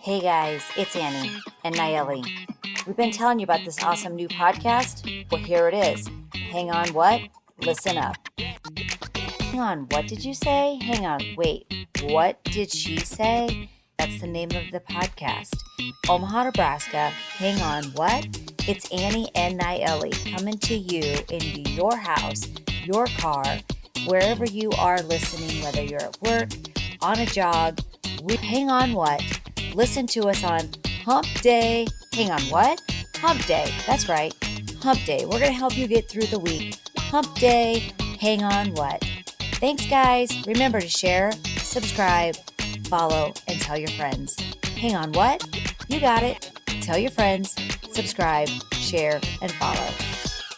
Hey guys, it's Annie and Nayeli. We've been telling you about this awesome new podcast. Well, here it is. Hang on, what? Listen up. Hang on, what did you say? Hang on, wait, what did she say? That's the name of the podcast. Omaha, Nebraska. Hang on, what? It's Annie and Nayeli coming to you into your house, your car, wherever you are listening, whether you're at work, on a jog. Hang on, what? Listen to us on Hump Day. Hang on, what? Hump Day. That's right. Hump Day. We're going to help you get through the week. Hump Day. Hang on, what? Thanks, guys. Remember to share, subscribe, follow, and tell your friends. Hang on, what? You got it. Tell your friends, subscribe, share, and follow.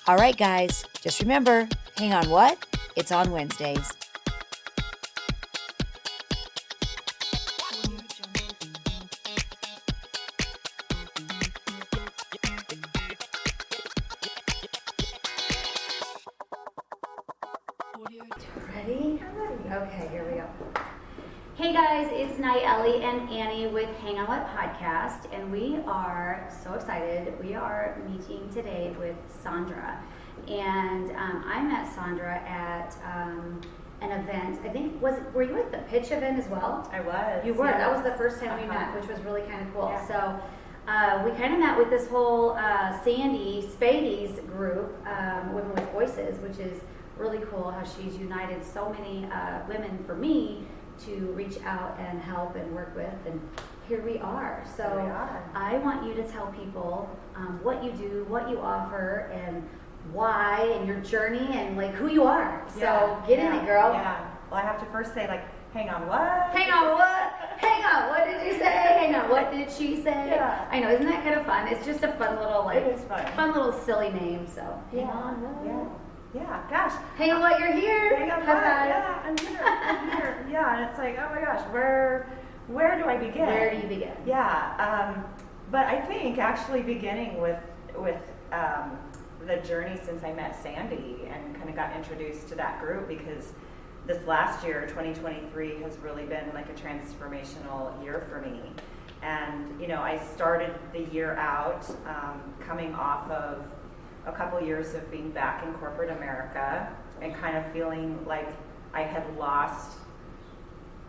All right, guys. Just remember, hang on, what? It's on Wednesdays. Ready? Okay, here we go. Hey guys, it's Nayeli and Annie with Hang On What Podcast, and we are so excited. We are meeting today with Sondra, and I met Sondra at an event. I think were you at the pitch event as well? I was. You were. Yes. That was the first time we met, which was really kind of cool. Yeah. So we kind of met with this whole Sandy Spady's group, Women with Voices, which is really cool how she's united so many women for me to reach out and help and work with, and here we are. So I want you to tell people what you do, what you offer, and why, and your journey, and like who you are. So get in it, girl. Yeah. Well, I have to first say, like, hang on, what? Hang on, what? Hang on, what did you say? Hang on, what did she say? Yeah. I know, isn't that kind of fun? It's just a fun little, like, It is fun little silly name. So hang on, what? Yeah, gosh. Hang on, what? You're here. Hang on, what? High five. Yeah, I'm here. Yeah, and it's like, oh my gosh, where do I begin? Where do you begin? Yeah, but I think actually beginning with the journey since I met Sandy and kind of got introduced to that group, because this last year, 2023, has really been like a transformational year for me. And, you know, I started the year out coming off of a couple years of being back in corporate America and kind of feeling like I had lost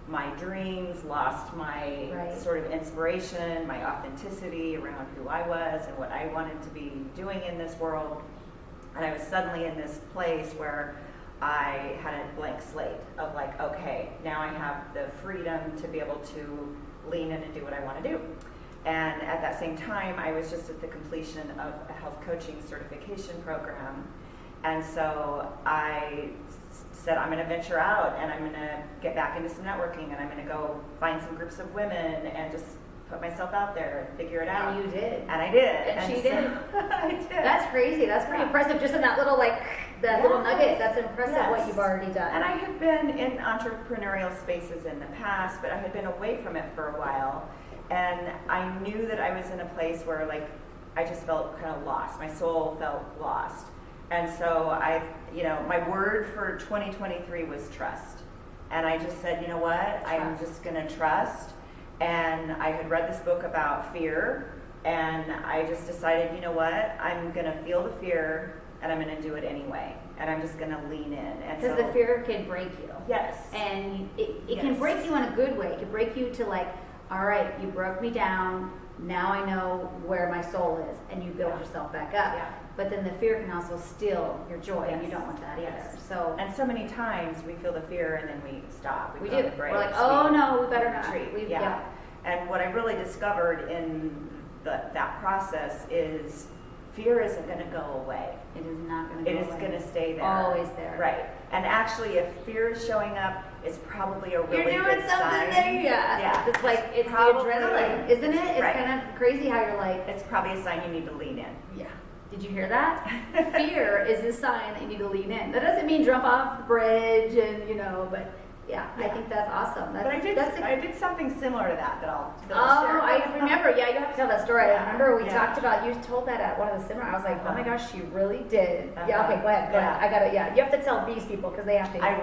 my dreams, lost my sort of inspiration, my authenticity around who I was and what I wanted to be doing in this world. And I was suddenly in this place where I had a blank slate of like, okay, now I have the freedom to be able to lean in and do what I want to do. And at that same time, I was just at the completion of a health coaching certification program. And so I said, I'm going to venture out and I'm going to get back into some networking, and I'm going to go find some groups of women and just put myself out there and figure it out. And you did. And I did. And she did. I did. That's crazy. That's pretty impressive. Just in that little, little nugget. That's impressive what you've already done. And I had been in entrepreneurial spaces in the past, but I had been away from it for a while. And I knew that I was in a place where, like, I just felt kind of lost. My soul felt lost. And so my word for 2023 was trust. And I just said, you know what? I'm just going to trust. And I had read this book about fear, and I just decided, you know what? I'm going to feel the fear, and I'm going to do it anyway. And I'm just going to lean in. Because the fear can break you. Yes. And it can break you in a good way. It can break you to, like, all right, you broke me down. Now I know where my soul is, and you build yourself back up. Yeah. But then the fear can also steal your joy, and you don't want that either. So many times we feel the fear and then we stop. We do. We're like, oh no, we better not. Retreat. And what I really discovered in that process is fear isn't going to go away. It is not going to go away. It is going to stay there. Always there. Right. And actually, if fear is showing up, it's probably a really good sign. You're doing something there. Yeah. It's like, it's the adrenaline, isn't it? It's kind of crazy how you're like. It's probably a sign you need to lean in. Yeah. Did you hear that? Fear is a sign that you need to lean in. That doesn't mean jump off the bridge and, but Yeah, I think that's awesome. But I did something similar to that I'll share. I remember. Yeah, you have to tell that story. Yeah, I remember we yeah. talked about, you told that at one of the seminars. I was like, oh my gosh, she really did. Yeah, okay, go ahead. Yeah. I got it. Yeah, you have to tell these people because they have to. I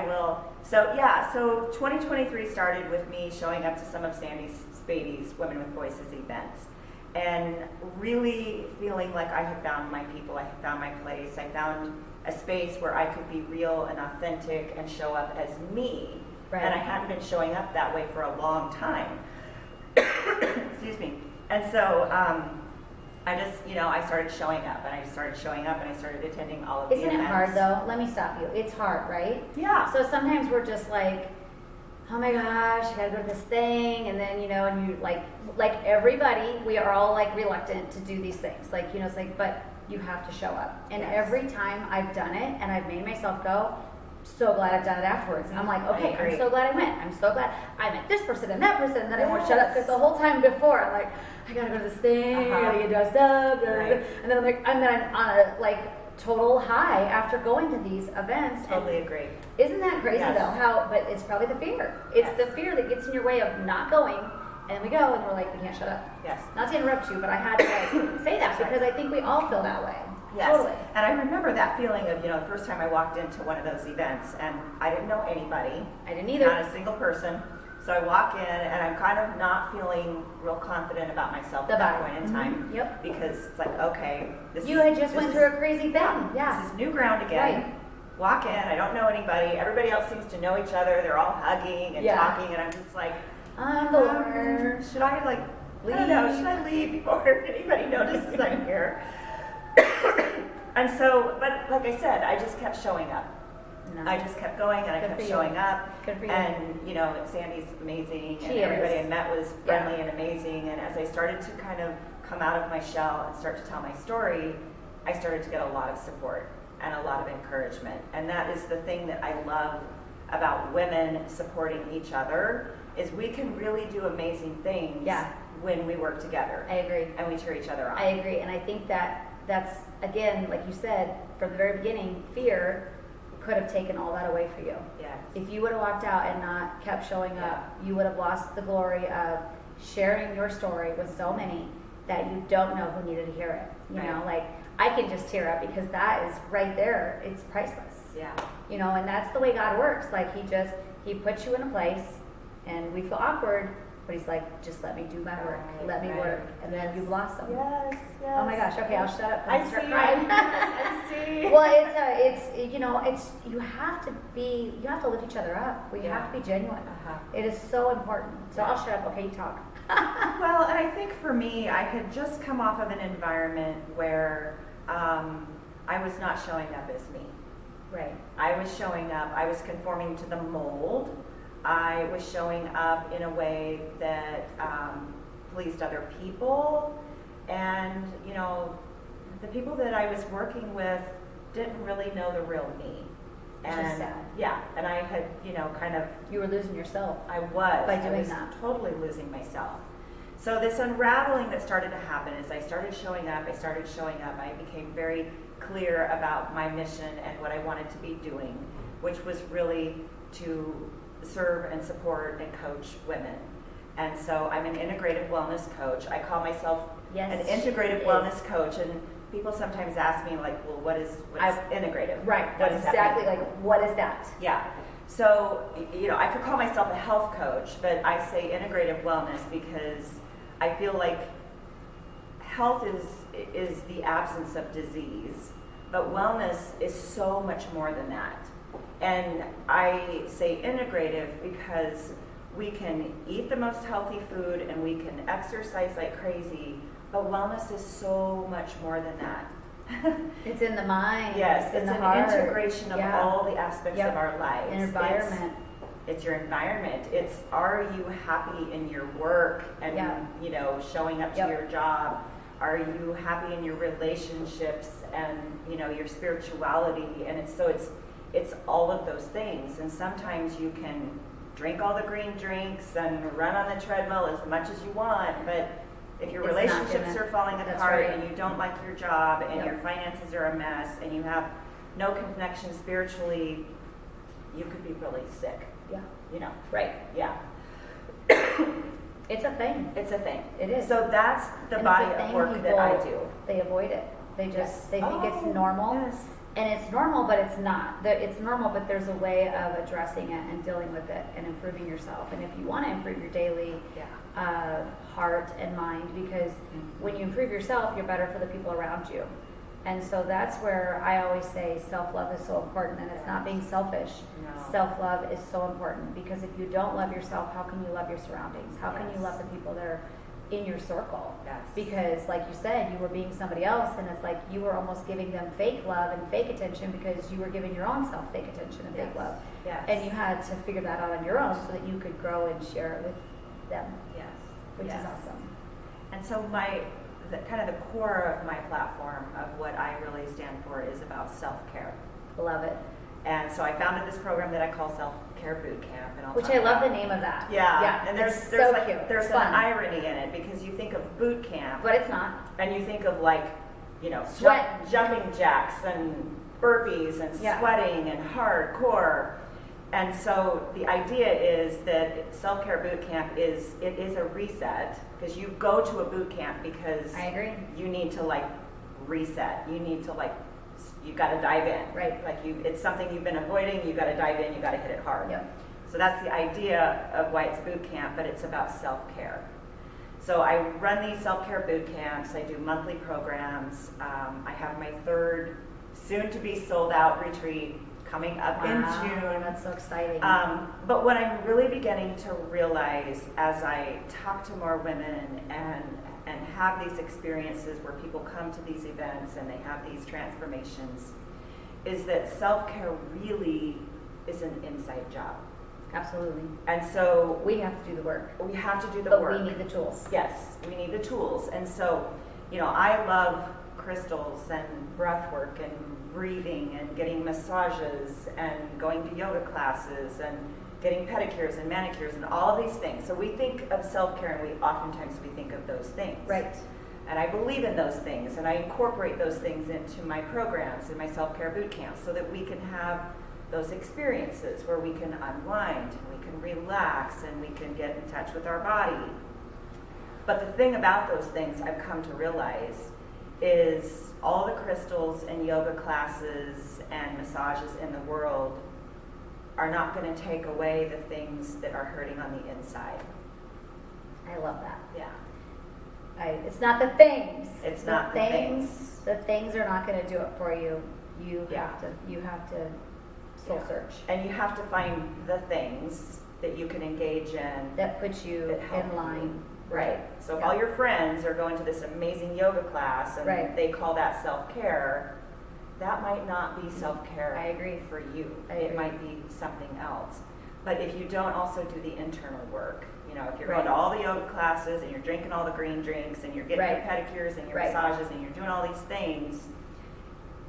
will. So 2023 started with me showing up to some of Sandy Spady's Women with Voices events and really feeling like I had found my people, I had found my place, I found a space where I could be real and authentic and show up as me. Right. And I hadn't been showing up that way for a long time. Excuse me. And so I just, I started showing up and I started attending all of the events. Isn't it hard though? Let me stop you. It's hard, right? Yeah. So sometimes we're just like, oh my gosh, I gotta go to this thing, and then and you like everybody, we are all like reluctant to do these things. Like it's like, but you have to show up. And Yes. every time I've done it and I've made myself go, so glad I've done it afterwards. I'm like, okay, I'm so glad I went. I'm so glad I met this person and that person, and then I won't shut up because the whole time before I'm like, I gotta go to this thing, I gotta get dressed up, Right. and then I'm on a like total high after going to these events. Totally agree. Isn't that crazy Yes. though? But it's probably the fear. It's Yes. the fear that gets in your way of not going, and we go and we're like, we can't shut up. Yes. Not to interrupt you, but I had to like say that because I think we all feel that way. Yes. Totally. And I remember that feeling of, the first time I walked into one of those events and I didn't know anybody. I didn't either. Not a single person. So I walk in and I'm kind of not feeling real confident about myself at that point in time. Mhm. Yep. Because it's like, okay, You had just went through a crazy thing. Yeah. This is new ground again. Right. Walk in, I don't know anybody. Everybody else seems to know each other. They're all hugging and Yeah. talking, and I'm just like, I'm the Lord. should I leave? I don't know, should I leave before anybody notices I'm here? And so, but like I said, I just kept showing up. No. I just kept going and I Good kept for you. showing up. Good for you. And Sandy's amazing, She and is. everybody I met was Yeah. friendly and amazing. And as I started to kind of come out of my shell and start to tell my story, I started to get a lot of support and a lot of encouragement. And that is the thing that I love about women supporting each other, is we can really do amazing things Yeah. when we work together I agree. and we cheer each other on. I agree, and I think that's again, like you said from the very beginning, fear could have taken all that away for you. Yes. If you would have walked out and not kept showing up, you would have lost the glory of sharing your story with so many that you don't know who needed to hear it. You know, like I can just tear up because that is right there. It's priceless. Yeah. And that's the way God works. Like he puts you in a place, and we feel awkward, but he's like, just let me do my work, let me work, and then you blossom. Yes, yes. Oh my gosh. Okay, I'll shut up. I and start see. crying. I see. Well, it's you have to lift each other up. We have to be genuine. Uh-huh. It is so important. So I'll shut up. Okay, you talk. Well, and I think for me, I had just come off of an environment where I was not showing up as me. Right. I was showing up, I was conforming to the mold. I was showing up in a way that pleased other people. And, the people that I was working with didn't really know the real me. Which is sad. Yeah, and I had, kind of, You were losing yourself. I was. By doing I was that. totally losing myself. So this unraveling that started to happen as I started showing up, I became very clear about my mission and what I wanted to be doing, which was really to serve and support and coach women. And so I'm an integrative wellness coach. I call myself Yes, an integrative she wellness coach, and people sometimes ask me like, well, what's integrative? Right. What That's does that exactly mean? like, what is that? Yeah. So, I could call myself a health coach, but I say integrative wellness because I feel like health is the absence of disease, but wellness is so much more than that. And I say integrative because we can eat the most healthy food and we can exercise like crazy, but wellness is so much more than that. It's in the mind. Yes, in it's the an heart. integration of Yeah. all the aspects Yep. of our lives. Environment. It's your environment. It's, are you happy in your work and Yeah. showing up to Yep. your job? Are you happy in your relationships and your spirituality? And it's all of those things. And sometimes you can drink all the green drinks and run on the treadmill as much as you want, but if your It's not relationships gonna- are falling that's apart right. and you don't like your job and Yep. your finances are a mess and you have no connection spiritually, you could be really sick. Right. Yeah. It's a thing. It's a thing. It is. So that's the And body it's a of thing work that I people- do. They avoid it. They Yes. they think it's Oh, normal. yes. And it's normal, but it's not. It's normal, but there's a way of addressing it and dealing with it and improving yourself. And if you want to improve your daily heart and mind, because when you improve yourself, you're better for the people around you. And so that's where I always say self-love is so important, and it's not being selfish. No. Self-love is so important, because if you don't love yourself, how can you love your surroundings? How can you Yes. love the people that are in your circle? Yes. Because like you said, you were being somebody else, and it's like you were almost giving them fake love and fake attention because you were giving your own self fake attention and Yes. fake love. Yes. And you had to figure that out on your own so that you could grow and share it with them, Yes. which Yes. is awesome. And so kind of the core of my platform of what I really stand for is about self-care. Love it. And so I founded this program that I call Self-Care Boot Camp. And I'll Which talk I love about- the name of that. Yeah, and it's there's so like, cute. there's It's an fun. irony in it, because you think of boot camp, But it's not. and you think of like, Sweat. jumping jacks and burpees and Yeah. sweating and hardcore. And so the idea is that Self-Care Boot Camp is a reset, because you go to a boot camp because I agree. you need to like reset. You need to you got to dive in. Right. It's something you've been avoiding. You got to dive in. You got to hit it hard. Yep. So that's the idea of why it's boot camp, but it's about self-care. So I run these self-care boot camps. I do monthly programs. I have my third, soon-to-be sold-out retreat coming up in June. That's so exciting. But what I'm really beginning to realize as I talk to more women and have these experiences where people come to these events and they have these transformations is that self-care really is an inside job. Absolutely. And so We have to do the work. we have to do the But work. we need the tools. Yes, we need the tools. And so, I love crystals and breath work and breathing and getting massages and going to yoga classes and getting pedicures and manicures and all of these things. So we think of self-care, and oftentimes we think of those things. Right. And I believe in those things, and I incorporate those things into my programs and my self-care boot camps so that we can have those experiences where we can unwind, and we can relax, and we can get in touch with our body. But the thing about those things I've come to realize is all the crystals and yoga classes and massages in the world are not going to take away the things that are hurting on the inside. I love that. Yeah. It's not the things. It's not the things. The things are not going to do it for you. You Yeah. have to soul search. And you have to find the things that you can engage in That puts you that help in line. you. Right. So if Yeah. all your friends are going to this amazing yoga class and Right. they call that self-care, that might not be self-care. I agree. For you. I It agree. might be something else. But if you don't also do the internal work, if you're Right. going to all the yoga classes and you're drinking all the green drinks and you're getting your Right. pedicures and your Right. massages and you're doing all these things,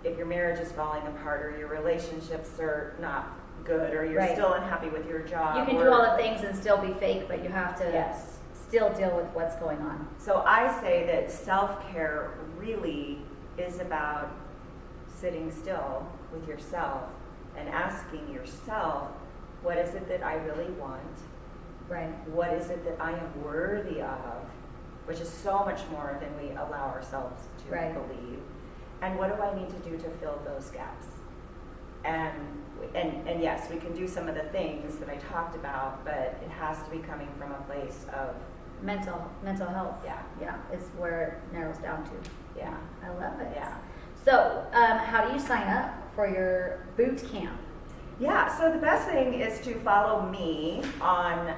if your marriage is falling apart or your relationships are not good or you're Right. still unhappy with your job. You can do all the things and still be fake, but you have to Yes. still deal with what's going on. So I say that self-care really is about sitting still with yourself and asking yourself, what is it that I really want? Right. What is it that I am worthy of? Which is so much more than we allow ourselves to Right. believe. And what do I need to do to fill those gaps? And yes, we can do some of the things that I talked about, but it has to be coming from a place of Mental health. Yeah. Yeah. Is where it narrows down to. Yeah. I love it. Yeah. So, how do you sign up for your boot camp? Yeah, so the best thing is to follow me on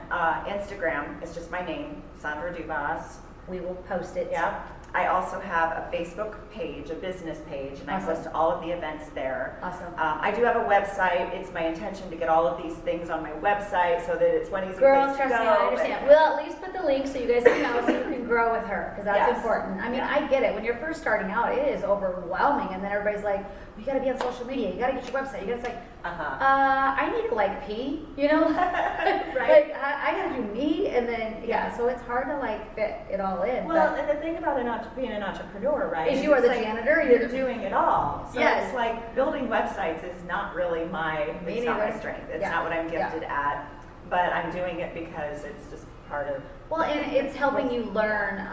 Instagram. It's just my name, Sondra Dubas. We will post it. Yeah. I also have a Facebook page, a business page, and I Awesome. post all of the events there. Awesome. I do have a website. It's my intention to get all of these things on my website so that it's one easy Girls, place to trust go. me, I understand. We'll at least put the link so you guys can know so you can grow with her, because that's Yes. important. I mean, Yeah. I get it. When you're first starting out, it is overwhelming, and then everybody's like, you got to be on social media. You got to get your website. You got to say, I need to like pee, you know? Right. Like, I got to do me, and then, yeah, so it's hard to like fit it all in. Well, but and the thing about being an entrepreneur, right? is you are it's the like janitor, You're doing it all. So Yes. it's like building websites is not really Me my neither. strength. It's Yeah. not what I'm Yeah. gifted at. but I'm doing it because it's just part of. Well, and it's helping you learn.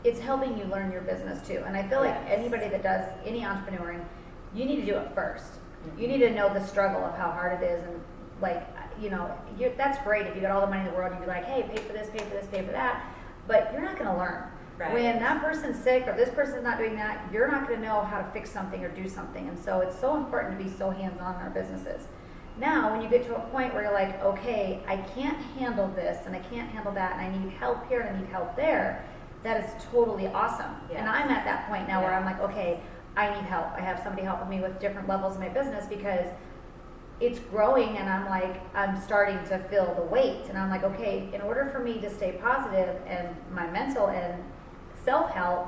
It's helping you learn your business too. And I feel like anybody that does any entrepreneuring, you need to do it first. You need to know the struggle of how hard it is, and like, you know, that's great if you got all the money in the world and you're like, hey, pay for this, pay for this, pay for that, but you're not going to learn. Right. When that person's sick or this person's not doing that, you're not going to know how to fix something or do something. And so it's so important to be so hands-on in our businesses. Now, when you get to a point where you're like, okay, I can't handle this and I can't handle that and I need help here and I need help there, that is totally awesome. Yes. And I'm at that point now where I'm like, okay, I need help. I have somebody helping me with different levels of my business because it's growing, and I'm like, I'm starting to feel the weight, and I'm like, okay, in order for me to stay positive and my mental and self-help,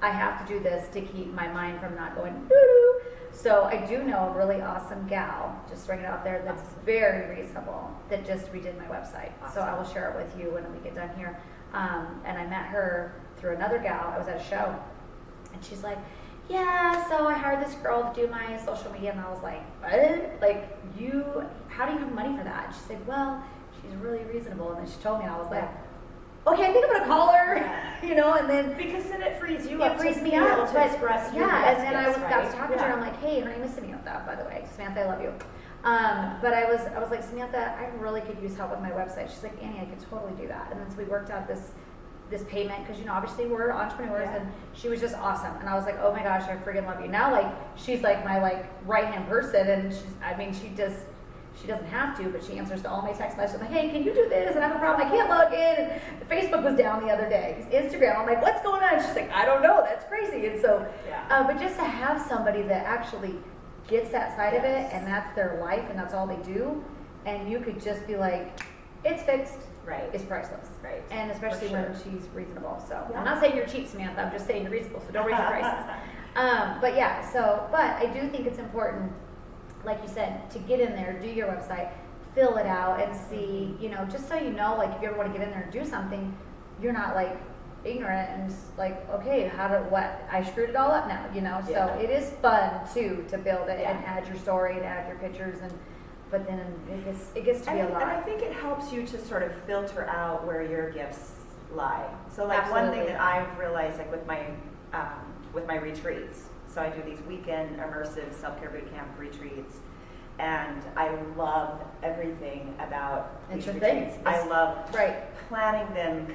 I have to do this to keep my mind from not going doo-doo. So I do know a really awesome gal, just throwing it out there, that's very reasonable, that just redid my website. Awesome. So I will share it with you when we get done here. And I met her through another gal. I was at a show, and she's like, yeah, so I hired this girl to do my social media, and I was like, what? Like, how do you have money for that? And she said, well, she's really reasonable. And then she told me, and I was like, okay, I think I'm gonna call her, you know, and then Because then it frees you up. it frees to me be able up. to But express your yeah, and then I best, got to right? talking to her, and I'm like, hey, her name is Samantha, by the way. Samantha, I love you. But I was like, Samantha, I really could use help with my website. She's like, Annie, I could totally do that. And then so we worked out this payment, because, you know, obviously we're entrepreneurs, and she was just awesome. And I was like, oh my gosh, I freaking love you. Now, like, she's like my right hand person, and she doesn't have to, but she answers to all my text messages, like, hey, can you do this? And I have a problem, I can't log in. And Facebook was down the other day. Instagram, I'm like, what's going on? And she's like, I don't know, that's crazy. And so, but just to have somebody that actually gets that side of it, and that's their life, and that's all they do, and you could just be like, it's fixed. Right. Is priceless. Right. And especially For sure. when she's reasonable. So Yeah. I'm not saying you're cheap, Samantha. I'm just saying you're reasonable. So don't raise your prices. But I do think it's important, like you said, to get in there, do your website, fill it out, and see, you know, just so you know, like, if you ever want to get in there and do something, you're not like ignorant and just like, okay, I screwed it all up now, you know. Yeah. So it is fun too to build it and Yeah. add your story and add your pictures, but then it gets to be a lot. And I think it helps you to sort of filter out where your gifts lie. So like one thing Absolutely. that I've realized, like with my retreats, so I do these weekend immersive self-care boot camp retreats, and I love everything about It's these your thing. retreats. I love Right. planning them,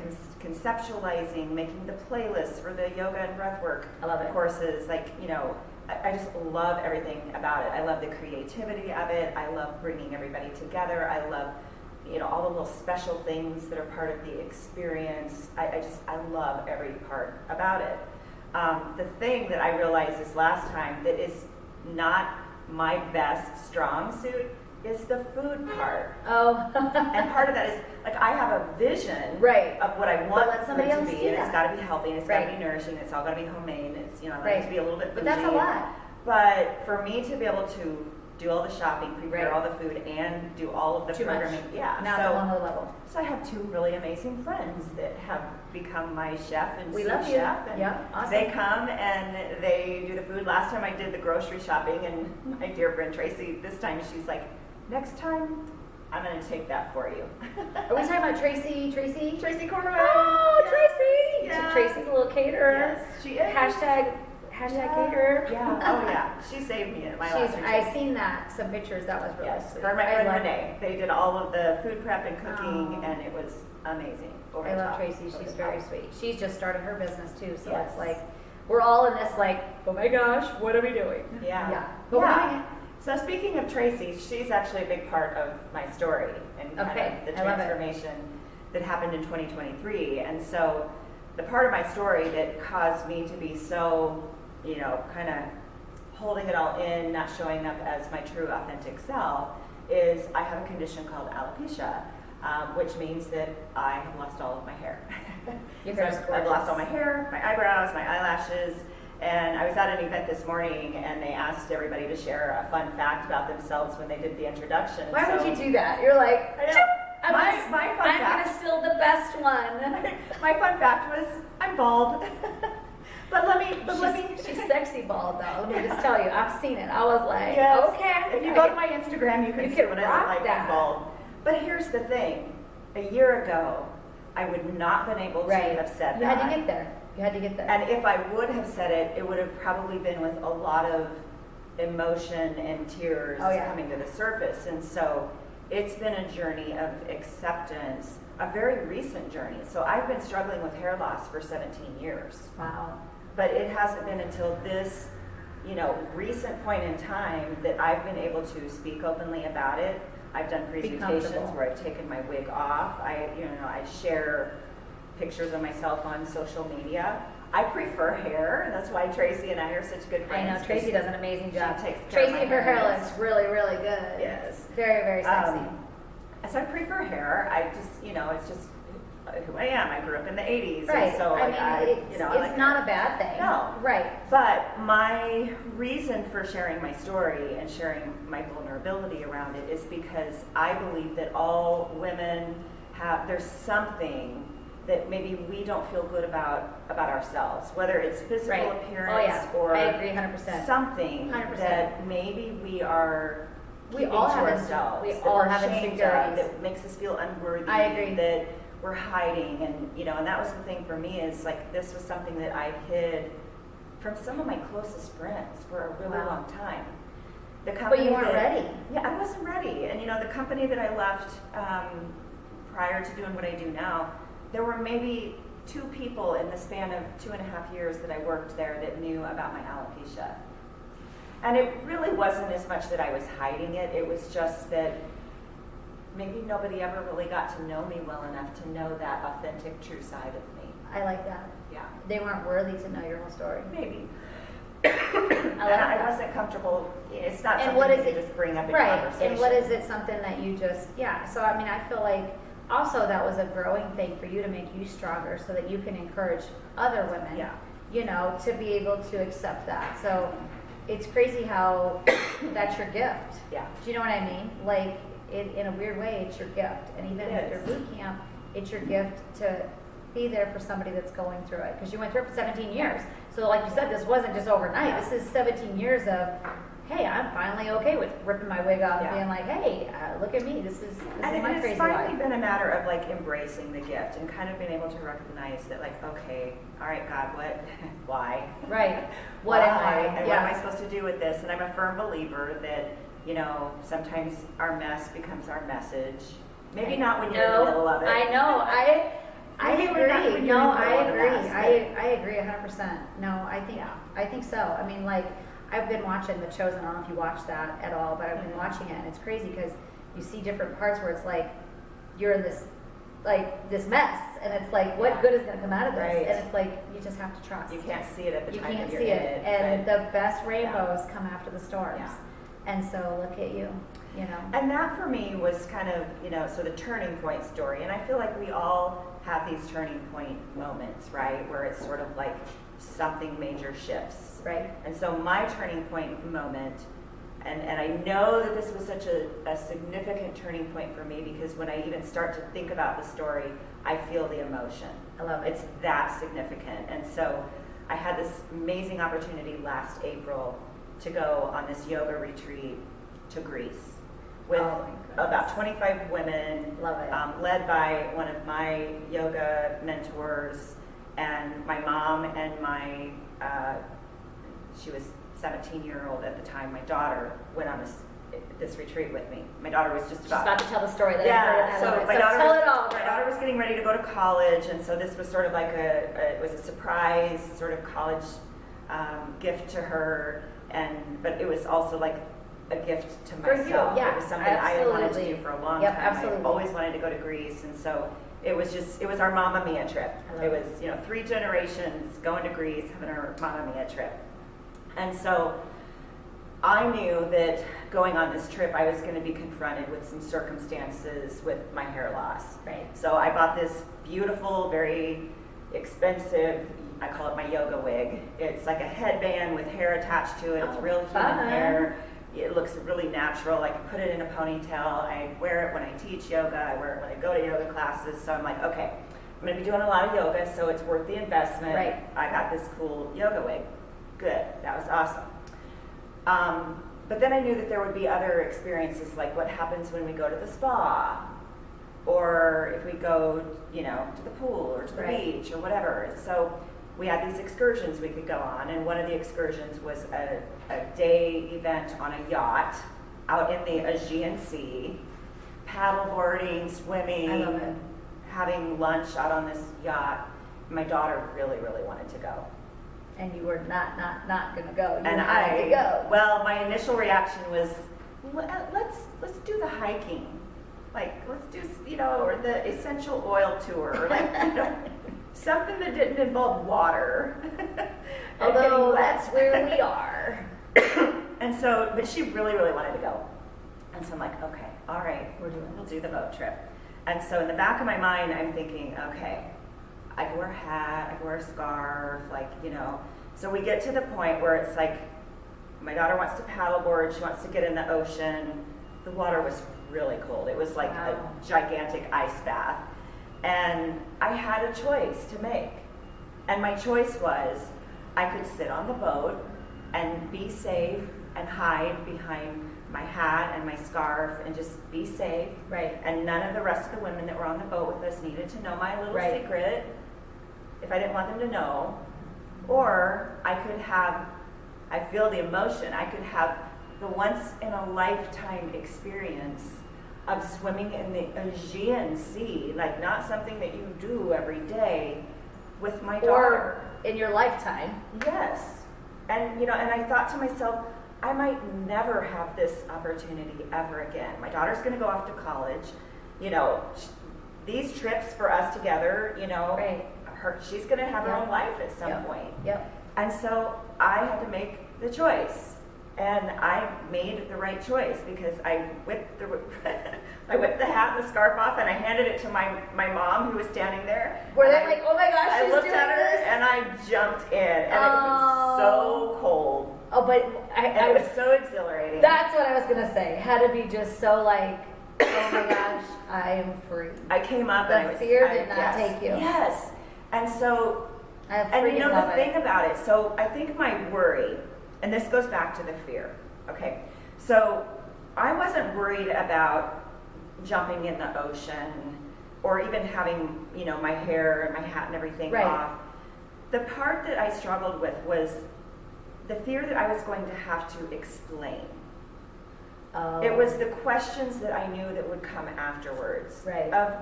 conceptualizing, making the playlists for the yoga and breathwork I love it. courses, like, you know, I just love everything about it. I love the creativity of it. I love bringing everybody together. I love, you know, all the little special things that are part of the experience. I love every part about it. The thing that I realized this last time that is not my best strong suit is the food part. Oh. And part of that is, like, I have a vision Right. of what I want let somebody food to else be, do and it's that. got to be healthy, and it's got to Right. be nourishing, it's all got to be homemade, it's, you know, I like Right. it to be a little bit But that's a bougie. lot. But for me to be able to do all the shopping, prepare Right. all the food, and do all of the Too much. programming, yeah. Now it's a whole nother level. So I have two really amazing friends that have become my chef and We sous love you. chef, and Yeah, awesome. they come and they do the food. Last time I did the grocery shopping, and my dear friend Tracy, this time she's like, next time I'm going to take that for you. Are we talking about Tracy? Tracy Corbin. Oh, Yes. Tracy! Yeah. So Tracy's a little caterer. Yes, she is. Hashtag caterer. Yeah. Oh yeah. She saved me at my last retreat. I've seen some pictures. That was really Yes, sweet. her and my I friend love- Renee. They did all of the food prep and cooking, Oh. and it was amazing. Over I the love top. Tracy. Over She's the very top. sweet. She's just started her business too, so Yes. it's like we're all in this like, oh my gosh, what are we doing? Yeah. Yeah. But we're doing Yeah. it. So speaking of Tracy, she's actually a big part of my story and kind Okay, of the I love it. transformation that happened in 2023. And so the part of my story that caused me to be so, you know, kind of holding it all in, not showing up as my true authentic self, is I have a condition called alopecia, which means that I have lost all of my hair. Your So hair's I've lost gorgeous. all my hair, my eyebrows, my eyelashes. And I was at an event this morning, and they asked everybody to share a fun fact about themselves when they did the introduction. Why So- would you do that? You're like, I know. "Choop, I'm My gonna fun fact- steal the best one. My fun fact was I'm bald. but let me. She's sexy bald though. Let me just tell you, I've seen it. I was like, Yes. okay. If you go to my Instagram, you can see can what I rock look like that. I'm bald. But here's the thing. A year ago, I would not have been able to have said You that. had to get there. You had to get there. And if I would have said it, it would have probably been with a lot of emotion and tears coming to the surface. And so it's been a journey of acceptance, a very recent journey. So I've been struggling with hair loss for 17 years. Wow. But it hasn't been until this, recent point in time that I've been able to speak openly about it. I've done presentations where I've taken my wig off. I share pictures of myself on social media. I prefer hair, and that's why Tracy and I are such good friends. I know, Tracy does an amazing job. She takes care of my her hair hair. looks really, really good. Yes. Very, very sexy. So I prefer hair. I just, it's just who I am. I grew up in the 80s. Right. And so it's not a bad thing. No. Right. But my reason for sharing my story and sharing my vulnerability around it is because I believe that all women there's something that maybe we don't feel good about ourselves, whether it's physical appearance or I agree 100%. something 100%. that maybe we are keeping all to have ourselves, we that all we're have ashamed insecurities. of, that makes us feel unworthy. I agree. That we're hiding, and that was the thing for me is like this was something that I hid from some of my closest friends for a really long time. The company but you weren't ready. Yeah, I wasn't ready, and the company that I left prior to doing what I do now, there were maybe 2 people in the span of 2.5 years that I worked there that knew about my alopecia. And it really wasn't as much that I was hiding it, it was just that maybe nobody ever really got to know me well enough to know that authentic, true side of me. I like that. Yeah. They weren't worthy to know your whole story. Maybe. I wasn't comfortable. It's not and something what you is can it, just bring up in right. conversation. And what is it something that you just, so I mean, I feel like also that was a growing thing for you to make you stronger so that you can encourage other women, to be able to accept that. So it's crazy how that's your gift. Yeah. Do you know what I mean? Like, in a weird way, it's your gift. And even at your boot camp, it's your gift to be there for somebody that's going through it. Because you went through it for 17 years. So like you said, this wasn't just overnight. This is 17 years of, hey, I'm finally okay with ripping my wig off and being like, hey, look at me. This is my crazy life. It's finally been a matter of like embracing the gift and kind of being able to recognize that like, okay, all right, God, what, why? Right. What am I? And what am I supposed to do with this? And I'm a firm believer that, sometimes our mess becomes our message. Maybe not when you're in the middle of it. I know. I agree. No, I agree. I agree 100%. No, I think so. I mean, like, I've been watching The Chosen. I don't know if you watch that at all, but I've been watching it, and it's crazy because you see different parts where it's like you're in this mess, and it's like, what good is going to come out of this? Right. And it's like you just have to trust. You can't see it at the You time can't that you're see in it, it. and the best rainbows come after the storms. Yeah. And so look at you. And that for me was kind of, so the turning point story. And I feel like we all have these turning point moments, right? Where it's sort of like something major shifts. Right. And so my turning point moment, and I know that this was such a significant turning point for me because when I even start to think about the story, I feel the emotion. I love it. It's that significant. And so I had this amazing opportunity last April to go on this yoga retreat to Greece with about 25 women. Love it. Led by one of my yoga mentors and my mom and my, she was 17-year-old at the time. My daughter went on this retreat with me. My daughter was just about to tell the story. So my daughter tell it all. My daughter was getting ready to go to college, and so this was sort of like it was a surprise sort of college gift to her, but it was also like a gift to myself. For you, yeah, it was something I had wanted to do for a long time. Absolutely. I always wanted to go to Greece, and so it was our Mamma Mia trip. It was 3 generations going to Greece, having our Mamma Mia trip, and so I knew that going on this trip, I was going to be confronted with some circumstances with my hair loss. Right. So I bought this beautiful, very expensive, I call it my yoga wig. It's like a headband with hair attached to it. It's real human hair. It looks really natural. I can put it in a ponytail. I wear it when I teach yoga. I wear it when I go to yoga classes. So I'm like, okay, I'm going to be doing a lot of yoga, so it's worth the investment. Right. I got this cool yoga wig. Good. That was awesome. But then I knew that there would be other experiences, like what happens when we go to the spa, or if we go, to the pool or to the Right. beach or whatever. So we had these excursions we could go on, and one of the excursions was a day event on a yacht out in the Aegean Sea, paddleboarding, swimming, I love it. having lunch out on this yacht. My daughter really, really wanted to go. And you were not gonna go. You And had to go. well, my initial reaction was, let's do the hiking. Like, let's do, or the essential oil tour, or like, something that didn't involve water. And getting Although wet. that's where we are. And so, but she really, really wanted to go. And so I'm like, okay, all right, we'll do the boat trip. And so in the back of my mind, I'm thinking, okay, I can wear a hat, I can wear a scarf, So we get to the point where it's like, my daughter wants to paddleboard, she wants to get in the ocean. The water was really cold. It was like a gigantic ice bath. And I had a choice to make. And my choice was, I could sit on the boat and be safe and hide behind my hat and my scarf and just be safe. Right. And none of the rest of the women that were on the boat with us needed to know my little Right. secret if I didn't want them to know. Or I could have, I feel the emotion, I could have the once in a lifetime experience of swimming in the Aegean Sea, like not something that you do every day, with my daughter. Or in your lifetime. Yes. And, and I thought to myself, I might never have this opportunity ever again. My daughter's going to go off to college. These trips for us together, Right. she's going to have her Yeah. own life at some Yep. point. Yep. And so I had to make the choice. And I made the right choice because I whipped the hat and the scarf off, and I handed it to my mom, who was standing there. Were And they I- like, oh my gosh, I she's looked doing at her this? and I jumped in, and it was so cold. Oh, but And I it was. was so exhilarating. That's what I was gonna say. It had to be just so like, oh my gosh, I am free. I came up The and I was fear did not yes, take you. Yes. And so, I and freaking love the it. thing about it, so I think my worry, and this goes back to the fear, okay? So I wasn't worried about jumping in the ocean or even having, my hair and my hat and everything Right. off. The part that I struggled with was the fear that I was going to have to explain. Oh. It was the questions that I knew that would come afterwards. Right. Of,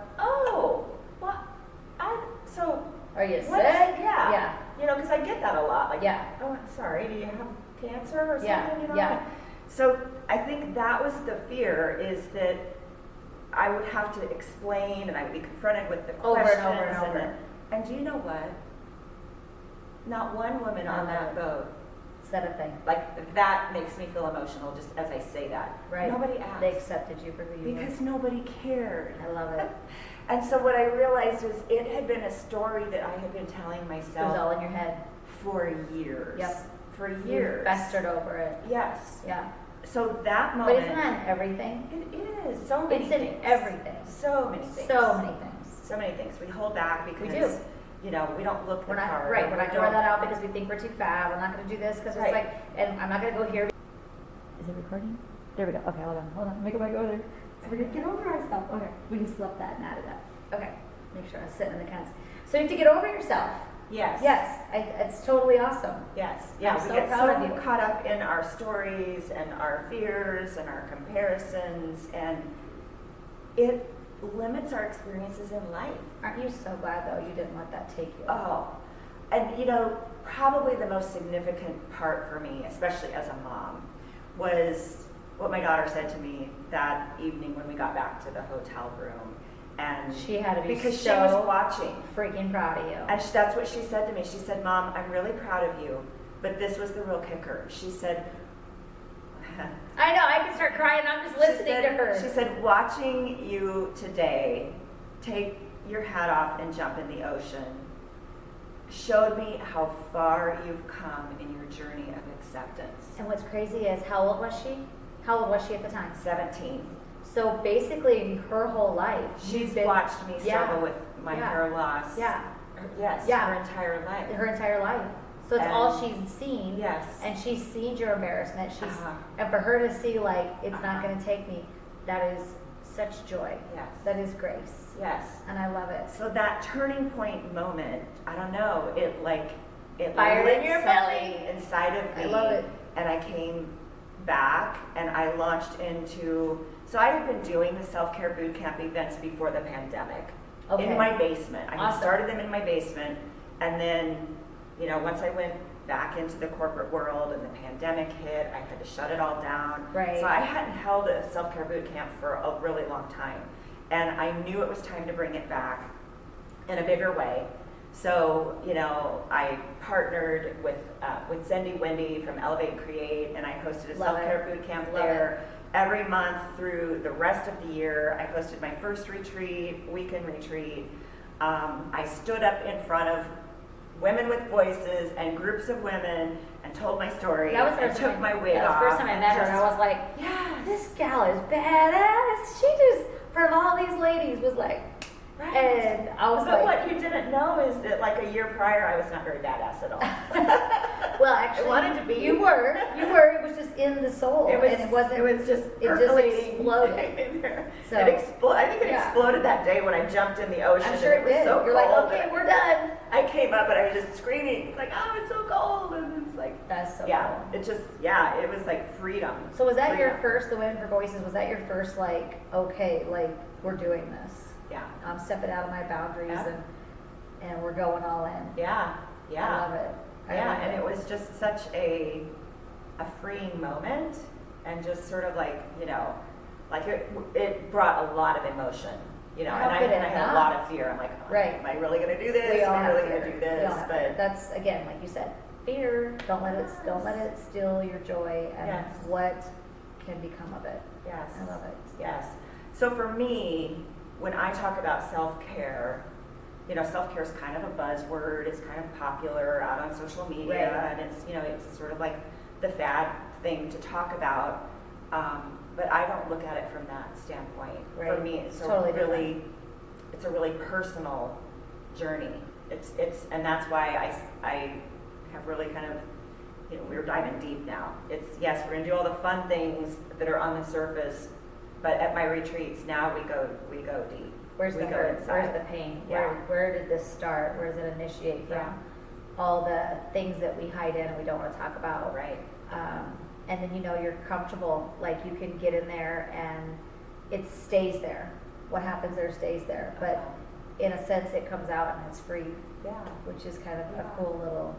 so Are you what's- sick? Yeah. Because I get that a lot. Like, Yeah. oh, I'm sorry, do you have cancer or something? Yeah, yeah. So I think that was the fear, is that I would have to explain and I would be confronted with the Over and questions. over and over. And do you know what? Not one woman on that boat, Said a thing. like, that makes me feel emotional just as I say that. Right. Nobody asked. They accepted you for who you Because nobody cared. were. I love it. And so what I realized was it had been a story that I had been telling It was myself all in your head. for years. Yep. For You years. festered over it. Yes. Yeah. So that But moment. isn't that in everything? It is. So many It's things. in everything. So many things. So many things. So many things. We hold back because, We do. we don't look the We're not part. right. We're We not gonna wear don't- that out because we think we're too fat. We're not gonna do this because Right. it's like, and I'm not gonna go here. Is it recording? There we go. Okay, hold on. Let me go back over there. So we're gonna get over ourselves. Okay, we can slip that and add it up. Okay, make sure I sit in the cans. So you have to get over yourself. Yes. Yes, it's totally awesome. Yes. Yeah. I'm we so get proud so of you. caught up in our stories and our fears and our comparisons, and it limits our experiences in life. Aren't you so glad though you didn't let that take you? Oh, and probably the most significant part for me, especially as a mom, was what my daughter said to me that evening when we got back to the hotel room. And She had to be because she so was watching. freaking proud of you. And that's what she said to me. She said, "Mom, I'm really proud of you, but this was the real kicker." She said, I know, I can start crying. I'm just listening to her. She said, "Watching you today take your hat off and jump in the ocean showed me how far you've come in your journey of acceptance." And what's crazy is, how old was she? How old was she at the time? 17. So basically, her whole life, She's been, watched me struggle Yeah. with my Yeah. hair loss. Yeah, Yes, Yeah. her entire life. her entire life. So it's And- all she's seen. Yes. And she's seen your embarrassment. Uh-huh. And for her to see, like, it's not going to take me, that is such joy. Yes. That is grace. Yes. And I love it. So that turning point moment, I don't know, it Fire lit in your something belly. inside of me. I love it. And I came back and I launched into, so I had been doing the self-care boot camp events before the pandemic. Okay. In my basement. I had Awesome. started them in my basement, and then, once I went back into the corporate world and the pandemic hit, I had to shut it all down. Right. So I hadn't held a self-care boot camp for a really long time, and I knew it was time to bring it back in a bigger way. So, I partnered with Cindy Wendy from Elevate Create, and I hosted a Love self-care it. boot camp Love there. Every month through the rest of the year, I hosted my first weekend retreat. I stood up in front of women with voices and groups of women and told my story. That was the and first took time, my wig that was off. the first time I met her, and I was like, yes. this gal is badass. She just, from all these ladies, was like, Right. and I was But like, what you didn't know is that like a year prior, I was not very badass at all. well, actually, I wanted to be. You were. It was just in the soul. It was. And it wasn't. It was just. It just percolating. exploded. So, So, I think it yeah. exploded that day when I jumped in the ocean. I'm sure and it was did. So You're like, cold. okay, we're done. I came up and I was just screaming. It's like, oh, it's so cold, and it's like, That's so yeah, cool. it just, it was like freedom. So was that your Freedom. first, the Women for Voices, was that your first, like, okay, like, we're doing this? Yeah, I'm stepping out of my boundaries Yeah. and we're going all in. yeah, I love it. I Yeah, love and it was just such a freeing moment, and just sort of like, like it brought a lot of emotion, How and I could it had a not? lot of fear. I'm like, oh, Right. am I really going to do this? We all Am I have really fear. going to do We all this? have fear. But That's, again, like you said, fear. Don't let it steal your joy and Yes. what can become of it. yes, I love it. yes. So for me, when I talk about self-care, self-care is kind of a buzzword. It's kind of popular out on social media, Right. and it's, it's sort of like the fad thing to talk about. But I don't look at it from that standpoint. Right. For me, it's Totally it's a really personal journey. It's and that's why I have really kind of, we're diving deep now. It's, yes, we're gonna do all the fun things that are on the surface, but at my retreats now we go deep. Where's we the go hurt? inside. Where's the pain? Yeah. Where did this start? Where does it initiate from? Yeah. All the things that we hide in and we don't want to talk about. Right. And then you're comfortable, like you can get in there and it stays there. What happens there stays there. But in a sense it comes out and it's free, Yeah. which is kind of Yeah. a cool little,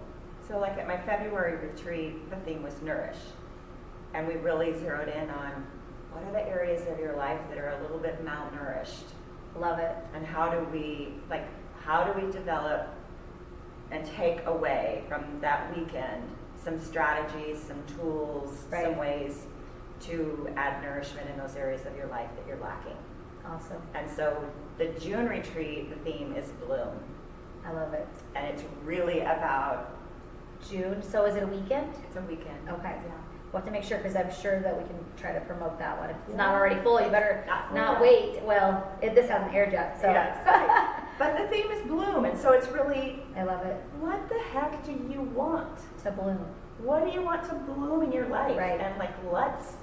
So like at my February retreat, the theme was nourish. And we really zeroed in on what are the areas of your life that are a little bit malnourished, love it. and how do we develop and take away from that weekend some strategies, some tools, Right. some ways to add nourishment in those areas of your life that you're lacking. Awesome. And so the June retreat, the theme is bloom. I love it. And it's really about, June, so is it a weekend? it's a weekend. Okay. Yeah. We'll have to make sure, because I'm sure that we can try to promote that one. If it's Yeah. not already full, you better Not full not yet. wait. Well, this hasn't aired yet, so. Yes, right. But the theme is bloom, and so it's really, I love it. what the heck do you want? To bloom. What do you want to bloom in your life? Right. And like, let's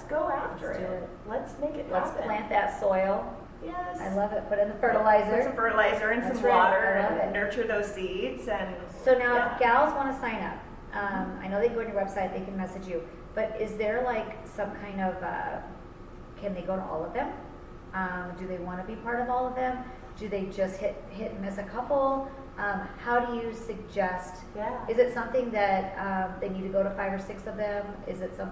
go after Let's do it. it. Let's make it Let's happen. plant that soil. Yes. I love it. Put in the Put fertilizer. some fertilizer and That's some right. water I love and it. nurture those seeds. And So now, yeah. if gals want to sign up, I know they can go on your website, they can message you, but is there like some kind of, can they go to all of them? Do they want to be part of all of them? Do they just hit and miss a couple? How do you suggest? Yeah. Is it something that they need to go to 5 or 6 of them? Is it some,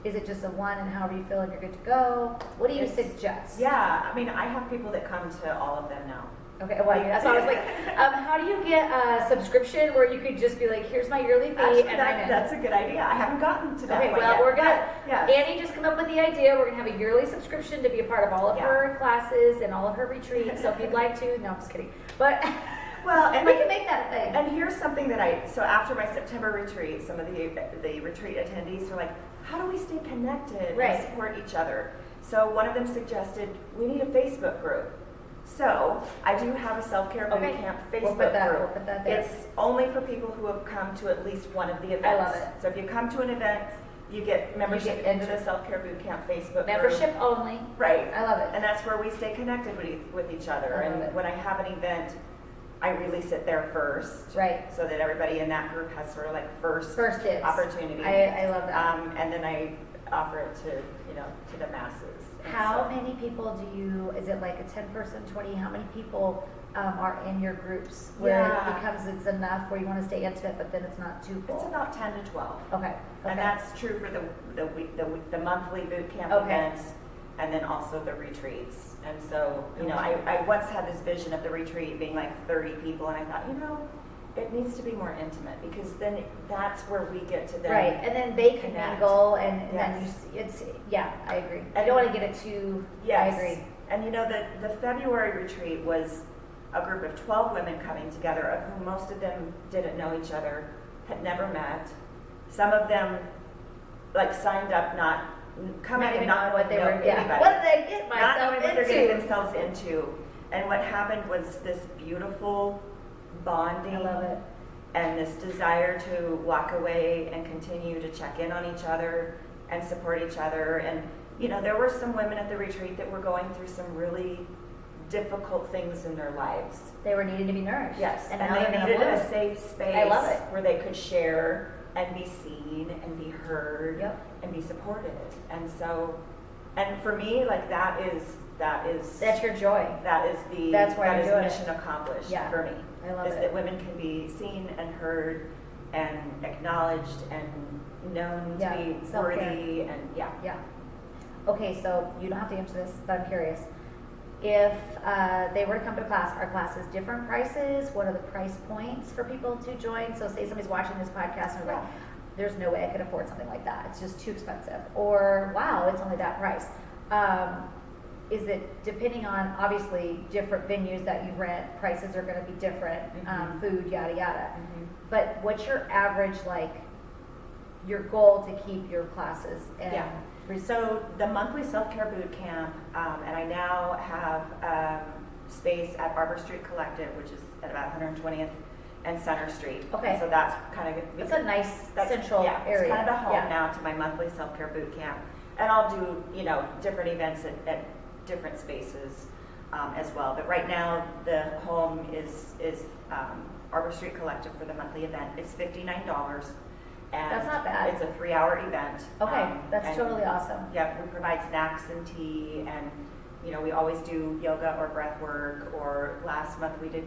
is it just a one and however you feel and you're good to go? What do you It's- suggest? Yeah, I mean, I have people that come to all of them now. Okay, well, that's why I was like, how do you get a subscription where you could just be like, here's my yearly fee Actually, and I'm in? that's a good idea. I haven't gotten to that Okay, point well, yet. we're gonna, Yes. Annie just come up with the idea, we're gonna have a yearly subscription to be a part of all of Yeah. her classes and all of her retreats, so if you'd like to, no, I'm just kidding. But, Well, and we like, can make that a thing. and here's something that so after my September retreat, some of the retreat attendees were like, how do we stay connected Right. and support each other? So one of them suggested, we need a Facebook group. So I do have a self-care boot Okay. camp We'll Facebook put that- group. we'll put that there. It's only for people who have come to at least one of the events. I love it. So if you come to an event, You get membership You get into the Self-Care Bootcamp Facebook Membership group. only. Right. I love it. And that's where we stay connected with each other. I love And it. when I have an event, I release it there first. Right. So that everybody in that group has sort of like first dibs. opportunity. I love that. And then I offer it to the masses. And How so- many people do you, is it like a 10-person, 20, how many people are in your groups where Yeah. it becomes, it's enough where you want to stay intimate, but then it's not too full? It's about 10 to 12. Okay. And that's true for the monthly boot camp Okay. events and then also the retreats. And so, I once had this vision of the retreat being like 30 people, and I thought, it needs to be more intimate because then that's where we get to then. Right, and then they can connect. mingle, and then Yes. I agree. I And- don't want to get it too, Yes. I agree. And the February retreat was a group of 12 women coming together, of whom most of them didn't know each other, had never met. Some of them signed up not coming Not even and not knowing what they know were, anybody. what did I get Not myself knowing what they're getting into? themselves into. And what happened was this beautiful bonding. I love it. And this desire to walk away and continue to check in on each other and support each other. And, there were some women at the retreat that were going through some really difficult things in their lives. They were needing to be nourished. Yes, And, and now they they're gonna needed a bloom. safe space I love it. where they could share and be seen and be heard Yep. and be supported. And so, and for me, that is That's your joy. That's why that you're is doing it. mission accomplished Yeah, for me. I love is it. that women can be seen and heard and acknowledged and known Yeah, to be self-care. worthy and Yeah. Okay, so you don't have to answer this, but I'm curious. If they were to come to class, are classes different prices? What are the price points for people to join? So say somebody's watching this podcast and they're like, there's no way I could afford something like that. It's just too expensive. Or, wow, it's only that price. Is it depending on, obviously, different venues that you rent, prices are going to be different, food, yada, yada. But what's your average, your goal to keep your classes? And So the monthly self-care boot camp, and I now have space at Barber Street Collective, which is at about 120th and Center Street. Okay. So that's kind of It's a nice central area. It's kind of the home Yeah. now to my monthly self-care boot camp, and I'll do different events at different spaces as well. But right now the home is Barber Street Collective for the monthly event. It's $59. And That's not bad. It's a 3-hour event. Okay, that's and totally awesome. yeah, we provide snacks and tea, and we always do yoga or breath work. Or last month we did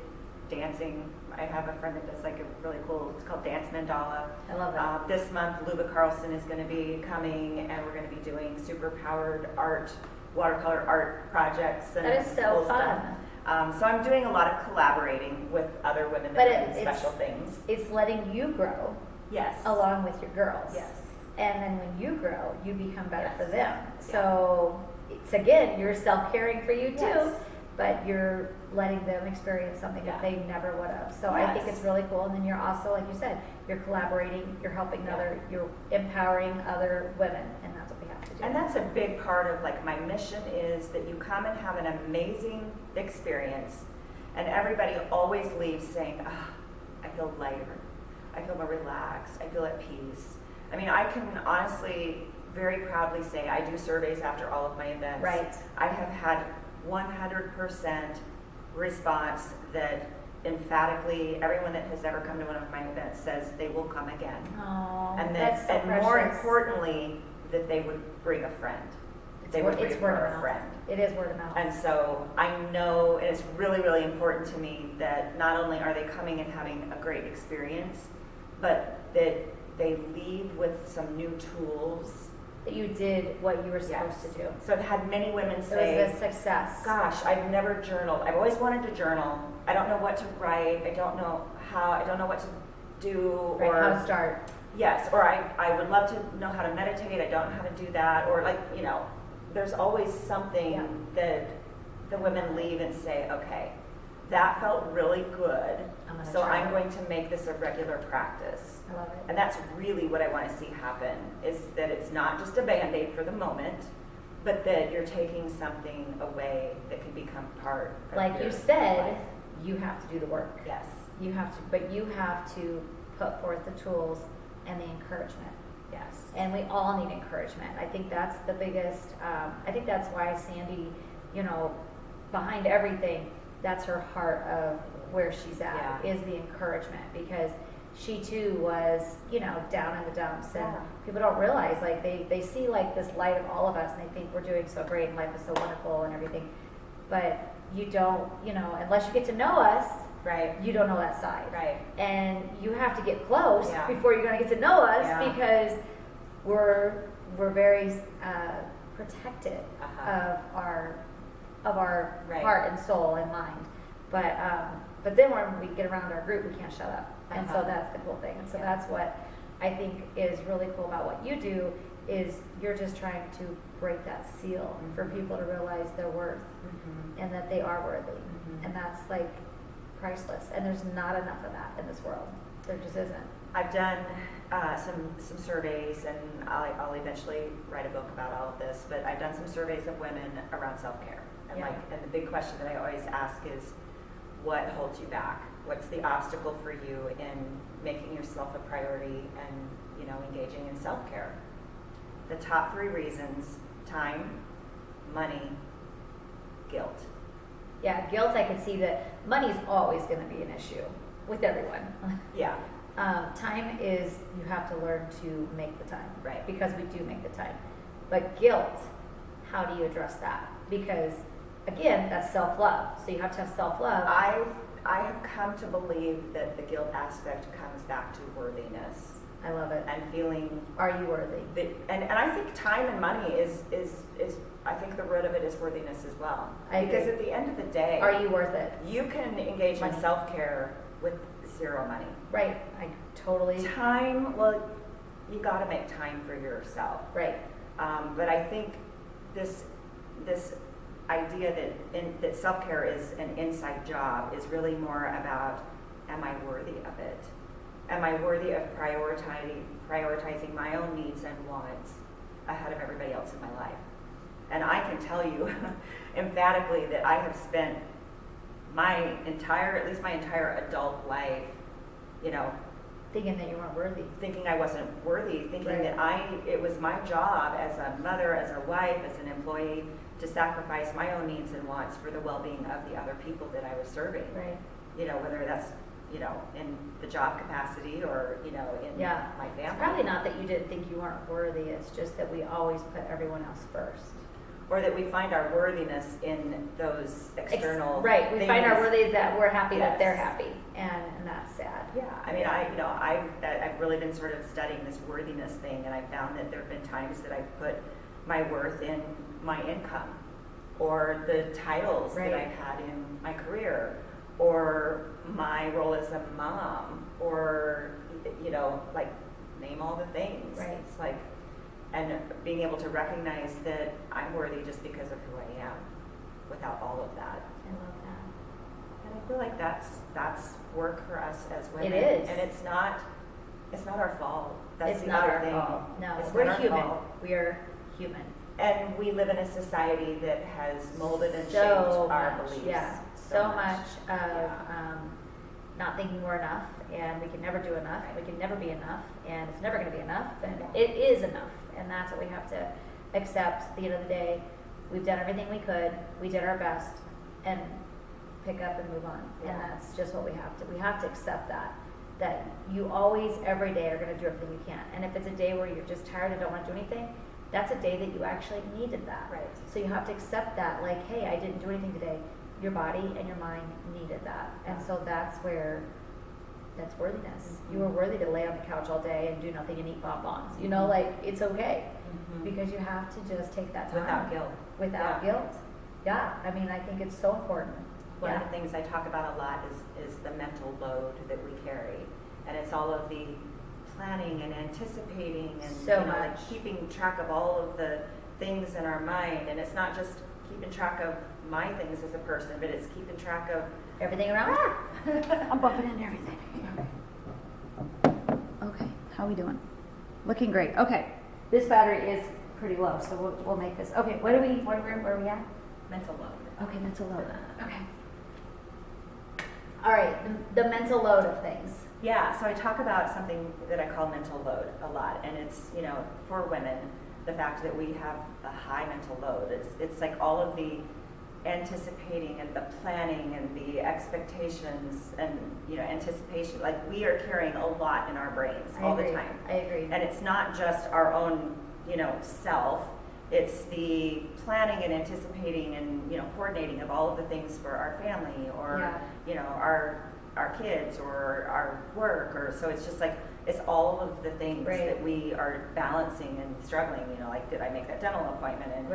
dancing. I have a friend that does a really cool. It's called Dance Mandala. I love it. This month, Luba Carlson is going to be coming, and we're going to be doing super powered art, watercolor art projects. And That is so cool fun. stuff. So I'm doing a lot of collaborating with other women But that do special things. It's letting you grow Yes. along with your girls. Yes. And then when you grow, you become better Yes. for them. Yeah. So it's again, you're self-caring for you too, Yes. but you're letting them experience something that Yeah. they never would have. So I think Yes. it's really cool. And then you're also, like you said, you're collaborating, you're helping Yeah. you're empowering other women, and that's what we have to do. And that's a big part of my mission is that you come and have an amazing experience, and everybody always leaves saying, I feel lighter, I feel more relaxed, I feel at peace. I mean, I can honestly very proudly say I do surveys after all of my events. Right. I have had 100% response that emphatically everyone that has ever come to one of my events says they will come again. Oh, And that's so and more precious. importantly, that they would bring a friend. They would It's refer word of a mouth. friend. It is word of mouth. And so I know, and it's really, really important to me that not only are they coming and having a great experience, but that they leave with some new tools. that you did what you were supposed to do. So I've had many women It say, was a success. gosh, I've never journaled. I've always wanted to journal. I don't know what to write. I don't know how. I don't know what to do. Right, or how to start. Yes, or I would love to know how to meditate. I don't know how to do that. Or there's always something Yeah. that the women leave and say, okay, that felt really good. I'm gonna So try I'm it." going to make this a regular practice. I love it. And that's really what I want to see happen, is that it's not just a Band-Aid for the moment, but that you're taking something away that can become part of Like your you said, life. you have to do the work. Yes. You have to, but you have to put forth the tools and the encouragement. Yes. And we all need encouragement. I think that's the biggest, I think that's why Sandy, behind everything, that's her heart of where she's at, is the encouragement, because she too was, down in the dumps, and people don't realize, like, they see like this light of all of us, and they think we're doing so great and life is so wonderful and everything, but you don't, unless you get to know us, right, you don't know that side, right, and you have to get close before you're going to get to know us, because we're very protected of our heart and soul and mind, but then when we get around our group, we can't shut up. And so that's the cool thing. And so that's what I think is really cool about what you do, is you're just trying to break that seal for people to realize their worth and that they are worthy. And that's like priceless. And there's not enough of that in this world. There just isn't. I've done some surveys, and I'll eventually write a book about all of this, but I've done some surveys of women around self-care. And and the big question that I always ask is, what holds you back? What's the obstacle for you in making yourself a priority and, engaging in self-care? The top 3 reasons: time, money, guilt. Yeah, guilt, I can see that money's always going to be an issue with everyone. Yeah. Time is, you have to learn to make the time. Right. Because we do make the time. But guilt, how do you address that? Because, again, that's self-love. So you have to have self-love. I have come to believe that the guilt aspect comes back to worthiness. I love it. And feeling, are you worthy? And I think time and money is I think the root of it is worthiness as well. Because at the end of the day, are you worth it? You can engage in self-care with 0 money. Right. I totally. Time, well, you got to make time for yourself. Right. But I think this idea that self-care is an inside job is really more about, am I worthy of it? Am I worthy of prioritizing my own needs and wants ahead of everybody else in my life? And I can tell you emphatically that I have spent at least my entire adult life, thinking that you weren't worthy. Thinking I wasn't worthy, thinking that it was my job as a mother, as a wife, as an employee, to sacrifice my own needs and wants for the well-being of the other people that I was serving. Right. Whether that's, in the job capacity or, in my family. It's probably not that you didn't think you weren't worthy, it's just that we always put everyone else first. Or that we find our worthiness in those external Right, we things. find our worthiness that we're happy that they're happy, and that's sad. Yeah, I mean, I've really been sort of studying this worthiness thing, and I found that there have been times that I've put my worth in my income, or the titles that I've had in my career, or my role as a mom, or, name all the things. Right. It's like, and being able to recognize that I'm worthy just because of who I am, without all of that. I love that. And I feel like that's work for us as women. It is. And it's not our fault. That's it's the not other our thing. fault. No, it's we're not our human. fault. We are human. And we live in a society that has molded and shaped So our much, beliefs. yeah. So much of not thinking we're enough, and we can never do enough, we can never be enough, and it's never going to be enough, and it is enough, and that's what we have to accept. At the end of the day, we've done everything we could, we did our best, and pick up and move on. And that's just what we have to. We have to accept that you always, every day, are going to do everything you can. And if it's a day where you're just tired and don't want to do anything, that's a day that you actually needed that. Right. So you have to accept that, like, hey, I didn't do anything today. Your body and your mind needed that. And so that's worthiness. You were worthy to lay on the couch all day and do nothing and eat bonbons. Like, it's okay. Because you have to just take that time. Without guilt. Without guilt. Yeah. I mean, I think it's so important. One of the things I talk about a lot is the mental load that we carry. And it's all of the planning and anticipating and so much. Like keeping track of all of the things in our mind. And it's not just keeping track of my things as a person, but it's keeping track of everything around. I'm bumping into everything. Okay, how are we doing? Looking great. Okay, this battery is pretty low, so we'll make this. Okay, where are we at? mental load. Okay, mental load. Okay. All right, the mental load of things. Yeah, so I talk about something that I call mental load a lot, and it's, for women, the fact that we have a high mental load. It's like all of the anticipating and the planning and the expectations and, anticipation. Like, we are carrying a lot in our brains all the time. I agree. And it's not just our own, self. It's the planning and anticipating and, coordinating of all of the things for our family or, our kids or our work, or so it's just like it's all of the things that we are balancing and struggling. Like, did I make that dental appointment? And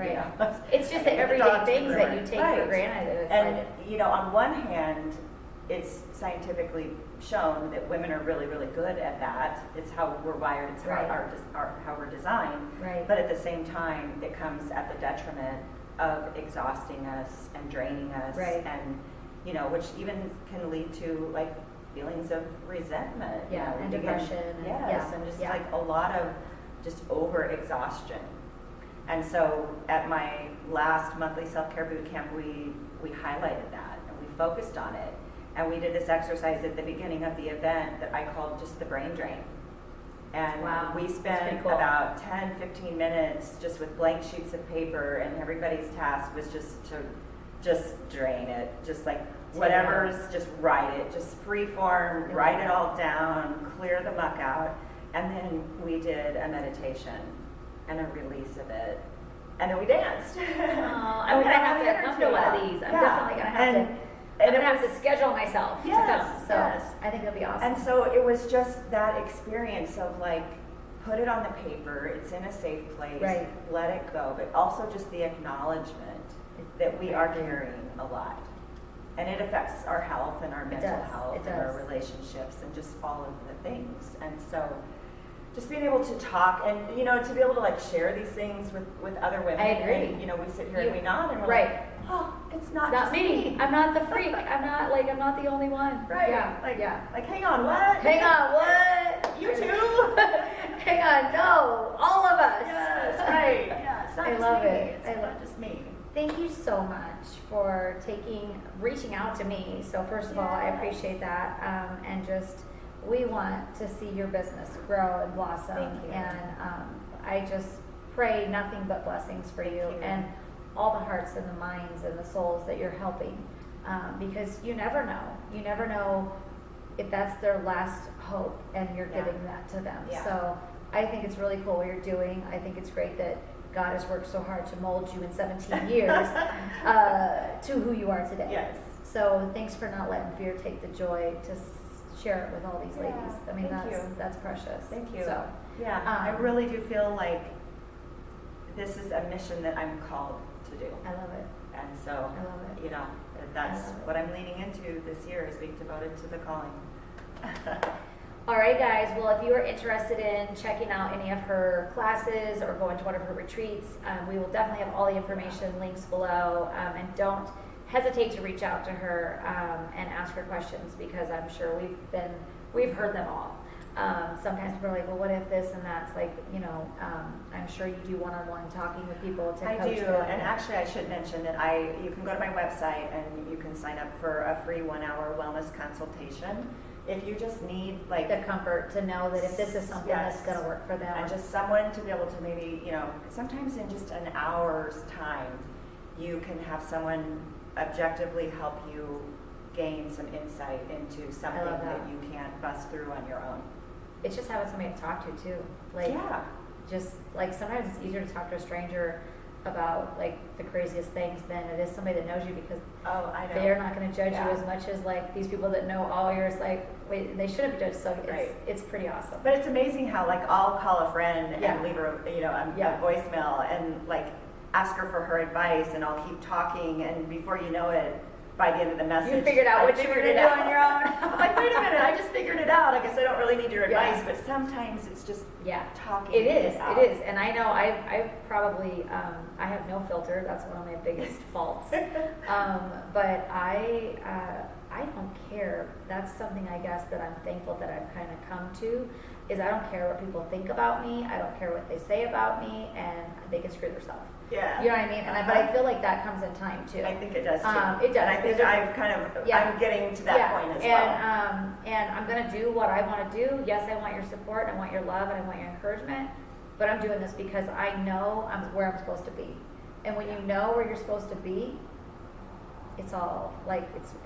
it's just the everyday things that you take for granted. And on one hand, it's scientifically shown that women are really, really good at that. It's how we're wired. It's how we're designed. Right. But at the same time, it comes at the detriment of exhausting us and draining us. Right. And which even can lead to like feelings of resentment. And depression. And just like a lot of just over exhaustion. And so at my last monthly self-care boot camp, we highlighted that and we focused on it. And we did this exercise at the beginning of the event that I called just the brain drain. And we spent about 10, 15 minutes just with blank sheets of paper, and everybody's task was just to drain it, just like whatever's, just write it, just free form, write it all down, clear the muck out. And then we did a meditation and a release of it. And then we danced. I'm going to have to come to one of these. I'm definitely going to have to. I'm going to have to schedule myself to come. So I think it'll be awesome. And so it was just that experience of like, put it on the paper, it's in a safe place, let it go, but also just the acknowledgement that we are carrying a lot. And it affects our health and our mental health and our relationships and just all of the things. And so just being able to talk and, to be able to like share these things with other women. I agree. And, we sit here and we nod and we're like, oh, it's not just me. I'm not the freak. I'm not the only one. Right. Like, hang on, what? Hang on, what? You too? Hang on, no, all of us. Yes, right. Yeah, it's not I just love me. it. It's not just me. Thank you so much for reaching out to me. So first of all, I appreciate that. And we want to see your business grow and blossom. Thank you. And I just pray nothing but blessings for you and all the hearts and the minds and the souls that you're helping. Because you never know. You never know if that's their last hope and you're giving that to them. Yeah. So I think it's really cool what you're doing. I think it's great that God has worked so hard to mold you in 17 years to who you are today. Yes. So thanks for not letting fear take the joy to share it with all these ladies. I mean, that's precious. Thank you. So, I really do feel like this is a mission that I'm called to do. I love it. And so, I love it. that's what I'm leaning into this year, is being devoted to the calling. All right, guys. Well, if you are interested in checking out any of her classes or going to one of her retreats, we will definitely have all the information, links below. And don't hesitate to reach out to her and ask her questions, because I'm sure we've heard them all. Sometimes people are like, well, what if this and that's like, I'm sure you do one-on-one talking with people to coach them. And actually I should mention that you can go to my website and you can sign up for a free 1-hour wellness consultation. If you just need like the comfort to know that if this is something that's going to work for them. And just someone to be able to maybe, sometimes in just an hour's time, you can have someone objectively help you gain some insight into something that you can't bust through on your own. It's just having somebody to talk to too. Just like sometimes it's easier to talk to a stranger about like the craziest things than it is somebody that knows you, because they're not going to judge you as much as like these people that know all yours. Like, wait, they shouldn't be judged. So it's pretty awesome. But it's amazing how like I'll call a friend and leave her a voicemail and like ask her for her advice, and I'll keep talking, and before you know it, by the end of the message, you figured out what you were going to do on your own. I'm like, wait a minute, I just figured it out. I guess I don't really need your advice, but sometimes it's just talking. It is, and I know I probably I have no filter. That's one of my biggest faults. But I don't care. That's something I guess that I'm thankful that I've kind of come to, is I don't care what people think about me. I don't care what they say about me, and they can screw themselves. Yeah. You know what I mean? And but I feel like that comes in time too. I think it does too. It does. And I think I've kind of, I'm getting to that point as well. And I'm going to do what I want to do. Yes, I want your support, I want your love, and I want your encouragement. But I'm doing this because I know where I'm supposed to be. And when you know where you're supposed to be, it's all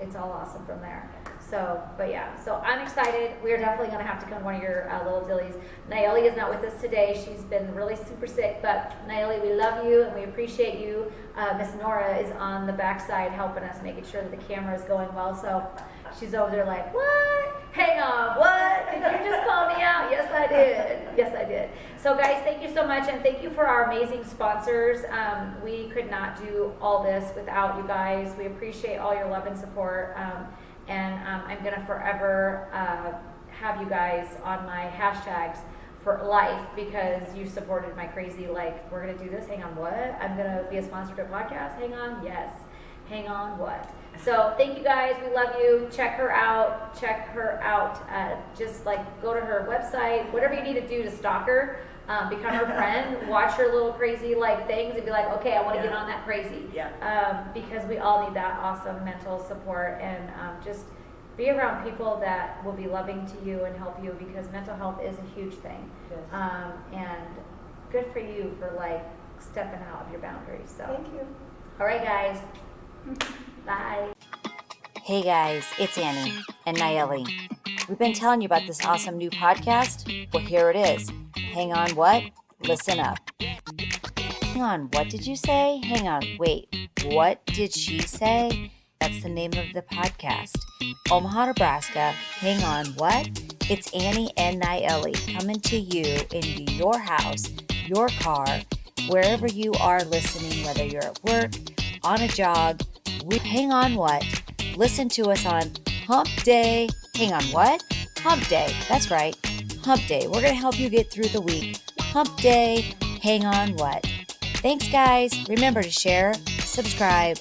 it's all awesome from there. So, but yeah, so I'm excited. We're definitely going to have to come to one of your little dillies. Nayeli is not with us today. She's been really super sick, but Nayeli, we love you and we appreciate you. Miss Nora is on the backside helping us, making sure that the camera is going well. So she's over there like, what? Hang on, what? Did you just call me out? Yes, I did. Yes, I did. So guys, thank you so much, and thank you for our amazing sponsors. We could not do all this without you guys. We appreciate all your love and support. I'm going to forever have you guys on my hashtags for life because you supported my crazy, like, we're going to do this. Hang on, what? I'm going to be a sponsor to a podcast. Hang on, yes. Hang on, what? So thank you guys. We love you. Check her out. Just like go to her website, whatever you need to do to stalk her. Become her friend, watch her little crazy like things and be like, okay, I want to get on that crazy. Because we all need that awesome mental support, and just be around people that will be loving to you and help you, because mental health is a huge thing. And good for you for like stepping out of your boundaries. So Thank you. All right, guys. Bye. Hey guys, it's Annie and Nayeli. We've been telling you about this awesome new podcast. Well, here it is. Hang on, what? Listen up. Hang on, what did you say? Hang on, wait, what did she say? That's the name of the podcast. Omaha, Nebraska. Hang on, what? It's Annie and Nayeli coming to you into your house, your car, wherever you are listening, whether you're at work, on a jog. Hang on, what? Listen to us on Hump Day. Hang on, what? Hump Day. That's right. Hump Day. We're going to help you get through the week. Hump Day. Hang on, what? Thanks, guys. Remember to share, subscribe,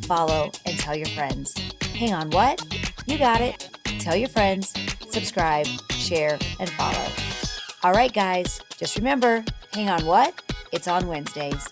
follow, and tell your friends. Hang on, what? You got it. Tell your friends, subscribe, share, and follow. All right, guys. Just remember, hang on, what? It's on Wednesdays.